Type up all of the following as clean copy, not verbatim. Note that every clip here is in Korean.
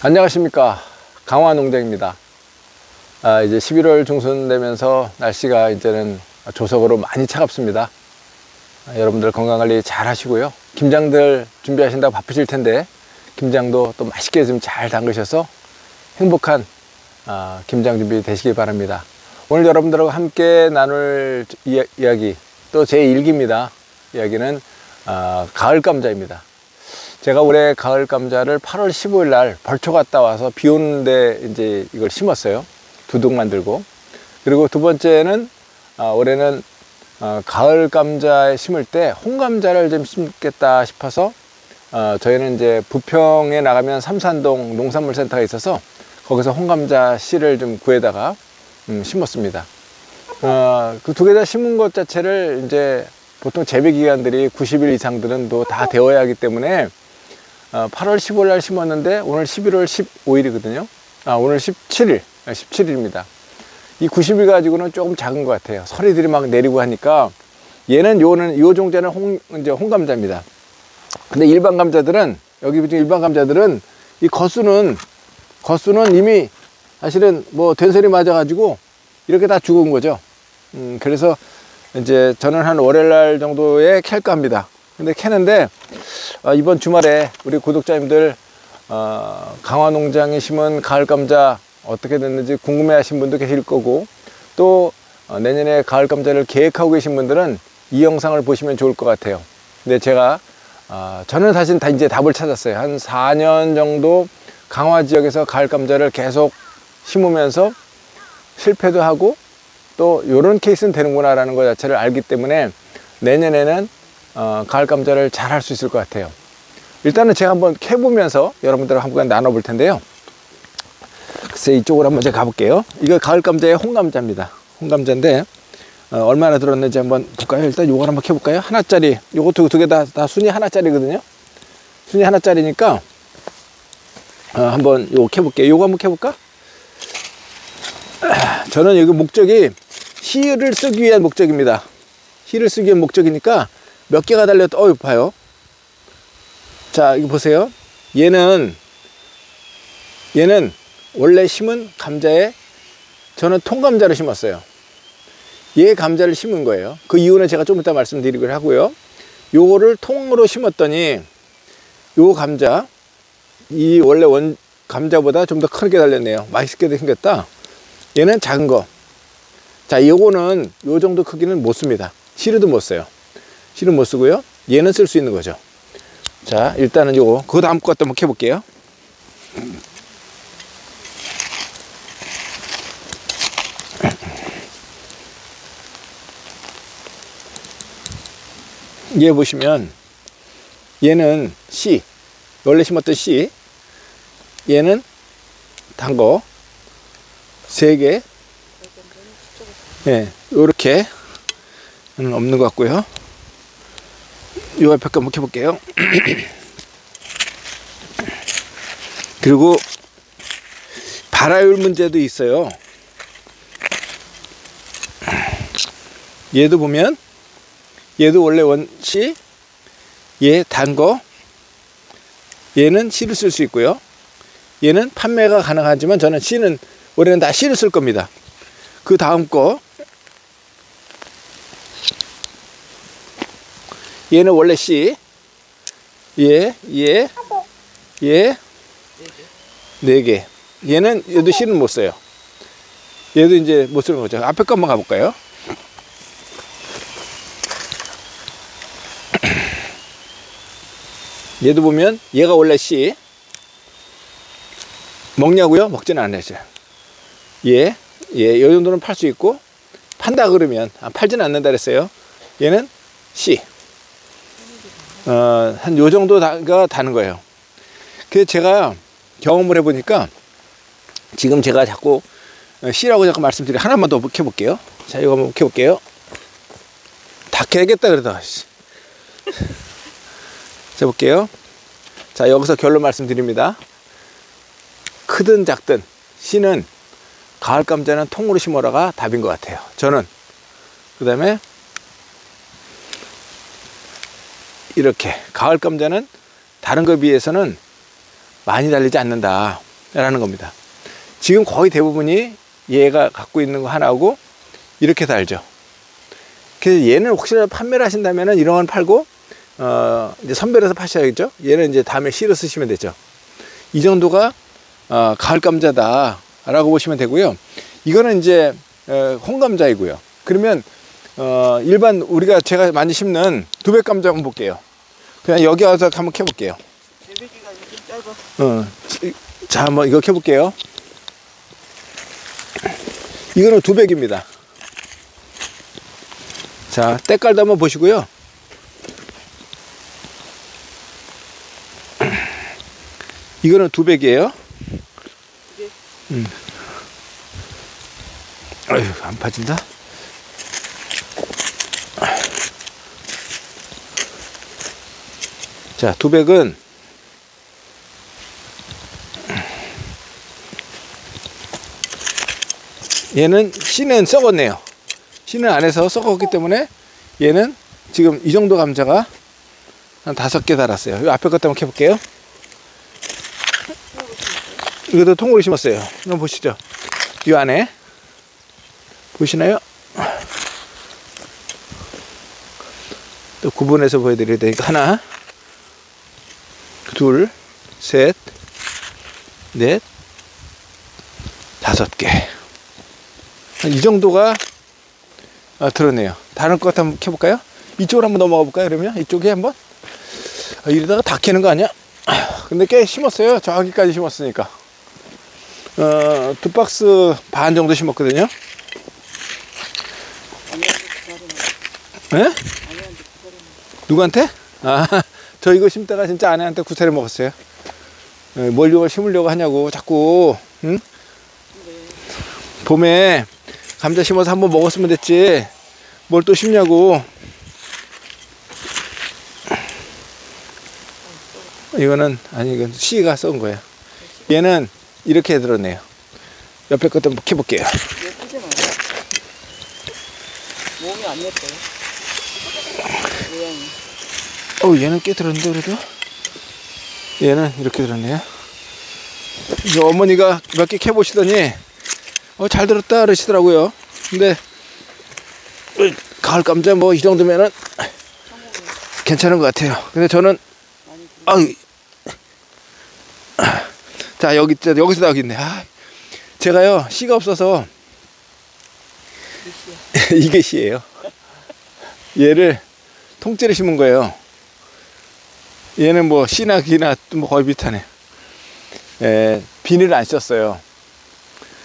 안녕하십니까, 강화농장입니다. 이제 11월 중순 되면서 날씨가 이제는 조석으로 많이 차갑습니다. 여러분들 건강관리 잘 하시고요. 김장들 준비하신다고 바쁘실 텐데 김장도 또 맛있게 좀 잘 담그셔서 행복한 김장 준비 되시기 바랍니다. 오늘 여러분들하고 함께 나눌 이야기, 또 제 일기입니다. 이야기는 가을 감자입니다. 제가 올해 가을 감자를 8월 15일 날 벌초 갔다 와서 비 오는데 이제 이걸 심었어요. 두둑 만들고. 그리고 두 번째는 올해는 가을 감자에 심을 때 홍감자를 좀 심겠다 싶어서 저희는 이제 부평에 나가면 삼산동 농산물센터가 있어서 거기서 홍감자 씨를 좀 구해다가 심었습니다. 그 두 개 다 심은 것 자체를 이제 보통 재배 기간들이 90일 이상들은 또 다 되어야 하기 때문에 8월 15일 날 심었는데 오늘 11월 15일이거든요. 오늘 17일입니다. 이 90일 가지고는 조금 작은 것 같아요. 서리들이 막 내리고 하니까. 얘는 요 종자는 이제 홍감자입니다. 근데 일반 감자들은, 여기 일반 감자들은 이 겉수는 이미 사실은 뭐 된소리 맞아가지고 이렇게 다 죽은 거죠. 그래서 이제 저는 한 월요일 날 정도에 캘까 합니다. 근데 캐는데 이번 주말에 우리 구독자님들 강화농장에 심은 가을 감자 어떻게 됐는지 궁금해 하신 분도 계실 거고, 또 내년에 가을 감자를 계획하고 계신 분들은 이 영상을 보시면 좋을 것 같아요. 근데 제가 저는 사실 다 이제 답을 찾았어요. 한 4년 정도 강화 지역에서 가을 감자를 계속 심으면서 실패도 하고 또 이런 케이스는 되는구나 라는 것 자체를 알기 때문에 내년에는 가을 감자를 잘 할 수 있을 것 같아요. 일단은 제가 한번 캐보면서 여러분들과 한번 나눠볼 텐데요. 글쎄, 이쪽으로 한번 제가 가볼게요. 이거 가을 감자의 홍감자입니다. 홍감자인데 얼마나 들었는지 한번 볼까요? 일단 요걸 한번 캐볼까요? 하나짜리, 요것도 두 개 다 순이 하나짜리거든요. 순이 하나짜리니까 한번 요거 캐볼게요. 요거 한번 캐볼까? 저는 여기 목적이 씨를 쓰기 위한 목적입니다. 씨를 쓰기 위한 목적이니까 몇 개가 달려도 봐요. 자, 이거 보세요. 얘는 원래 심은 감자에 저는 통감자를 심었어요. 얘 감자를 심은 거예요. 그 이유는 제가 좀 이따 말씀드리기로 하고요. 요거를 통으로 심었더니 요 감자, 이 원래 원 감자보다 좀 더 크게 달렸네요. 맛있게 생겼다. 얘는 작은 거. 자, 요거는 요 정도 크기는 못 씁니다. 씨르도 못 써요. 씨는 못 쓰고요. 얘는 쓸 수 있는 거죠. 자, 일단은 요거, 그 다음 것도 한번 해볼게요. 얘 보시면 얘는 씨, 원래 심었던 씨, 얘는 단 거 3개. 예, 요렇게 없는 것 같고요. 요 앞에 거 한번 해볼게요. 그리고 발화율 문제도 있어요. 얘도 보면 얘도 원래 원씨, 얘 단 거, 얘는 씨를 쓸 수 있고요. 얘는 판매가 가능하지만 저는 씨는 올해는 다 씨를 쓸 겁니다. 그 다음 거, 얘는 원래 씨, 얘 4개. 얘도 씨는 못 써요. 얘도 이제 못 쓰는 거죠. 앞에 거 한번 가볼까요? 얘도 보면 얘가 원래 씨. 먹냐고요? 먹지는 않았어요. 이 정도는 팔 수 있고, 판다 그러면 팔지는 않는다 그랬어요. 얘는 씨. 한 요 정도가 다는 거예요. 그래서 제가 경험을 해보니까 지금 제가 자꾸 씨라고 자꾸 말씀드리고 하나만 더 캐볼게요. 자, 이거 한번 캐볼게요. 다 캐야겠다 그러다가. 자, 볼게요. 자, 여기서 결론 말씀드립니다. 크든 작든 씨는 가을 감자는 통으로 심어라가 답인 것 같아요. 저는. 그 다음에 이렇게 가을 감자는 다른 거에 비해서는 많이 달리지 않는다. 라는 겁니다. 지금 거의 대부분이 얘가 갖고 있는 거 하나고 이렇게 달죠. 그래서 얘는 혹시라도 판매를 하신다면 이런 건 팔고 이제 선별해서 파셔야겠죠. 얘는 이제 다음에 씨로 쓰시면 되죠. 이 정도가 가을 감자다 라고 보시면 되고요. 이거는 이제 홍감자이고요. 그러면 일반 우리가 제가 많이 심는 두백 감자 한번 볼게요. 그냥 여기 와서 한번 켜볼게요. 자, 한번 이거 켜볼게요. 이거는 두백입니다. 자, 때깔도 한번 보시고요. 이거는 두백이에요. 아유, 안 파진다. 자, 두백은 얘는 씨는 썩었네요. 씨는 안에서 썩었기 때문에 얘는 지금 이 정도 감자가 한 5개 달았어요. 이 앞에 것도 한번 켜볼게요. 이것도 통으로 심었어요. 한번 보시죠. 이 안에 보시나요? 또 구분해서 보여드려야 되니까 하나, 둘, 셋, 넷, 5개. 이 정도가 들었네요. 다른 것 한번 켜볼까요? 이쪽으로 한번 넘어가 볼까요? 그러면 이쪽에 한번 이러다가 다 캐는 거 아니야? 근데 꽤 심었어요. 저기까지 심었으니까 2박스 반 정도 심었거든요. 네? 누구한테? 저 이거 심다가 진짜 아내한테 구타를 먹었어요. 뭘 이걸 심으려고 하냐고 자꾸. 응? 봄에 감자 심어서 한번 먹었으면 됐지 뭘 또 심냐고. 이거는 아니 이건 씨가 썩은 거예요. 얘는 이렇게 들었네요. 옆에 것도 한번 켜볼게요. 몸이 안 예뻐요. 모양이. 얘는 꽤 들었는데 그래도 얘는 이렇게 들었네요. 이제 어머니가 몇 개 캐보시더니 잘 들었다 그러시더라고요. 근데 가을 감자 뭐 이 정도면은 괜찮은 것 같아요. 근데 저는 자 여기서 여기 있네. 제가요 씨가 없어서 이게 씨예요. 얘를 통째로 심은 거예요. 얘는 뭐 씨나 기나 뭐 거의 비슷하네. 비닐을 안 썼어요.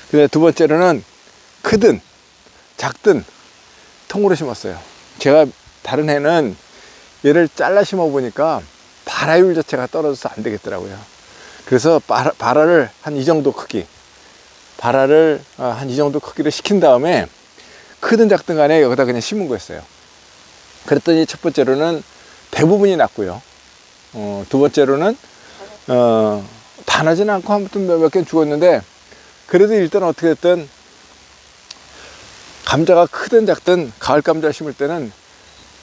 근데 두 번째로는 크든 작든 통으로 심었어요. 제가 다른 해는 얘를 잘라 심어 보니까 발화율 자체가 떨어져서 안 되겠더라고요. 그래서 발화를 한 이 정도 크기, 발화를 한 이 정도 크기를 시킨 다음에 크든 작든 간에 여기다 그냥 심은 거였어요. 그랬더니 첫 번째로는 대부분이 났고요. 두 번째로는 다 나진 않고 아무튼 몇 개는 죽었는데, 그래도 일단 어떻게 됐든 감자가 크든 작든 가을 감자 심을 때는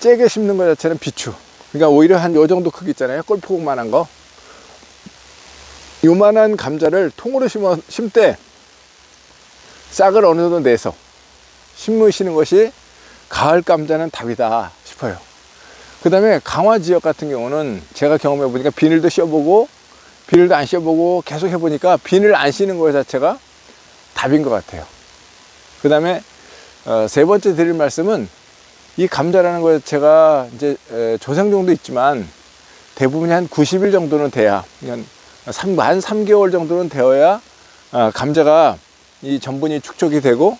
째게 심는 것 자체는 비추. 그러니까 오히려 한 요 정도 크기 있잖아요. 골프공만한 거. 요만한 감자를 통으로 심때 싹을 어느 정도 내서 심으시는 것이 가을 감자는 답이다 싶어요. 그 다음에 강화 지역 같은 경우는 제가 경험해 보니까 비닐도 씌워보고 비닐도 안 씌워보고 계속 해보니까 비닐 안 씌는 것 자체가 답인 것 같아요. 그 다음에 세 번째 드릴 말씀은 이 감자라는 것 자체가 이제 조생종도 있지만 대부분이 한 90일 정도는 돼야, 한 3개월 정도는 되어야 감자가 이 전분이 축적이 되고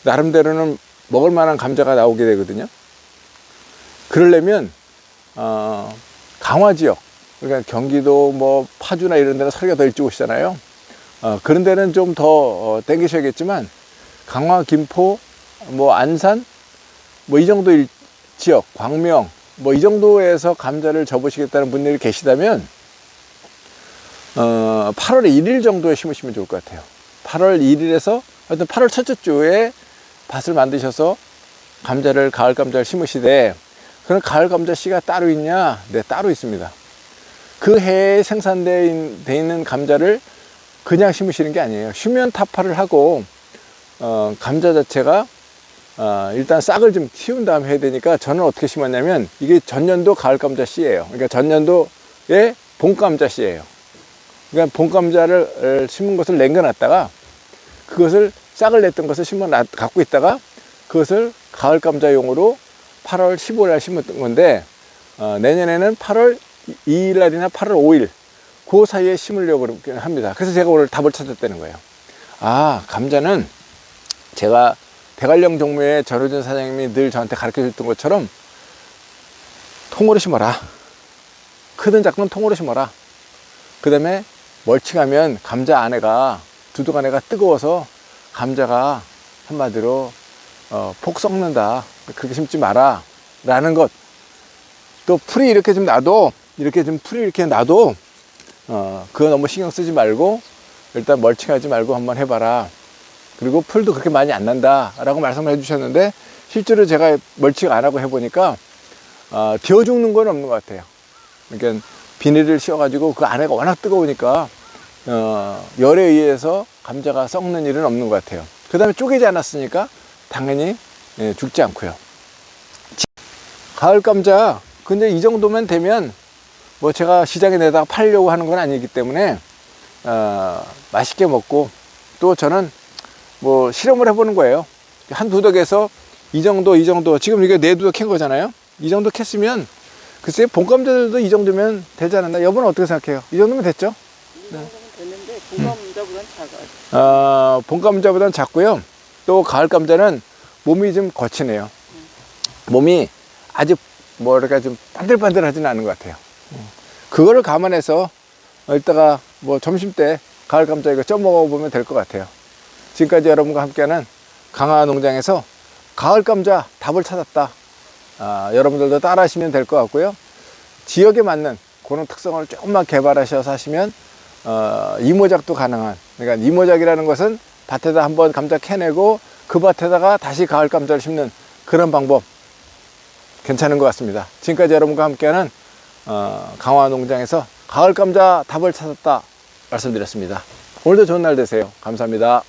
나름대로는 먹을 만한 감자가 나오게 되거든요. 그러려면 강화 지역, 그러니까 경기도 뭐 파주나 이런 데는 설기가 더 일찍 오시잖아요. 그런 데는 좀 더 땡기셔야겠지만 강화, 김포, 뭐 안산 뭐 이 정도 지역, 광명 뭐 이 정도에서 감자를 접으시겠다는 분들이 계시다면 8월 1일 정도에 심으시면 좋을 것 같아요. 8월 1일에서 하여튼 8월 첫째 주에 밭을 만드셔서 감자를, 가을 감자를 심으시되, 그럼 가을 감자 씨가 따로 있냐? 네, 따로 있습니다. 그 해에 생산되어 있는 감자를 그냥 심으시는 게 아니에요. 수면 타파를 하고 감자 자체가 일단 싹을 좀 틔운 다음에 해야 되니까 저는 어떻게 심었냐면 이게 전년도 가을 감자 씨예요. 그러니까 전년도에 봄 감자 씨예요. 그러니까 봄 감자를 심은 것을 남겨놨다가 그것을 싹을 냈던 것을 갖고 있다가 그것을 가을 감자용으로 8월 15일 날 심었던 건데 내년에는 8월 2일 날이나 8월 5일 그 사이에 심으려고 그렇게 합니다. 그래서 제가 오늘 답을 찾았다는 거예요. 아, 감자는 제가 대관령 종묘의 전효준 사장님이 늘 저한테 가르쳐 줬던 것처럼 통으로 심어라. 크든 작든 통으로 심어라. 그 다음에 멀칭하면 감자 안에가 두둑 안에가 뜨거워서 감자가 한마디로 폭 썩는다. 그렇게 심지 마라 라는 것. 또 풀이 이렇게 좀 놔도 풀이 이렇게 놔도 그거 너무 신경 쓰지 말고 일단 멀칭하지 말고 한번 해봐라. 그리고 풀도 그렇게 많이 안 난다 라고 말씀을 해주셨는데 실제로 제가 멀칭 안 하고 해보니까 데워 죽는 건 없는 것 같아요. 그러니까 비닐을 씌워가지고 그 안에가 워낙 뜨거우니까 열에 의해서 감자가 썩는 일은 없는 것 같아요. 그 다음에 쪼개지 않았으니까 당연히 죽지 않고요. 가을 감자 근데 이 정도면 되면 뭐 제가 시장에 내다가 팔려고 하는 건 아니기 때문에 맛있게 먹고 또 저는 뭐 실험을 해보는 거예요. 한 두덕에서 이 정도 지금 이게 네 두덕 캔 거잖아요. 이 정도 캤으면 글쎄 봄 감자들도 이 정도면 되지 않았나? 여보는 어떻게 생각해요? 이 정도면 됐죠? 이 정도면 됐는데 봄 감자보다는 작아요. 봄 감자보다는 작고요. 또 가을 감자는 몸이 좀 거치네요. 몸이 아주 뭐랄까 좀 반들반들하지는 않은 것 같아요. 그거를 감안해서 이따가 뭐 점심 때 가을 감자 이거 쪄 먹어보면 될 것 같아요. 지금까지 여러분과 함께하는 강화농장에서 가을 감자 답을 찾았다. 여러분들도 따라 하시면 될 것 같고요. 지역에 맞는 그런 특성을 조금만 개발하셔서 하시면 이모작도 가능한, 그러니까 이모작이라는 것은 밭에다 한번 감자 캐내고 그 밭에다가 다시 가을 감자를 심는 그런 방법 괜찮은 것 같습니다. 지금까지 여러분과 함께하는 강화농장에서 가을 감자 답을 찾았다 말씀드렸습니다. 오늘도 좋은 날 되세요. 감사합니다.